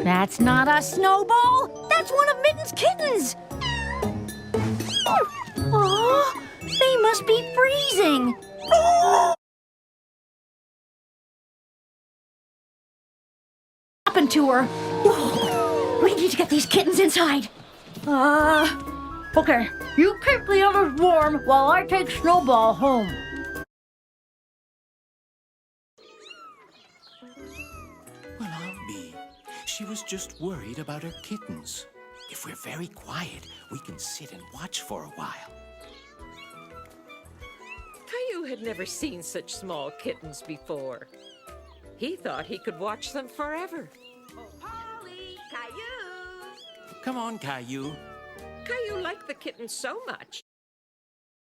That's not a snowball. That's one of Mitten's kittens. Oh, they must be freezing. What happened to her? We need to get these kittens inside. Okay. You keep the others warm while I take Snowball home. Well, I'll be. She was just worried about her kittens. If we're very quiet, we can sit and watch for a while. Caillou had never seen such small kittens before. He thought he could watch them forever. Oh, Polly! Caillou! Come on, Caillou. Caillou liked the kittens so much,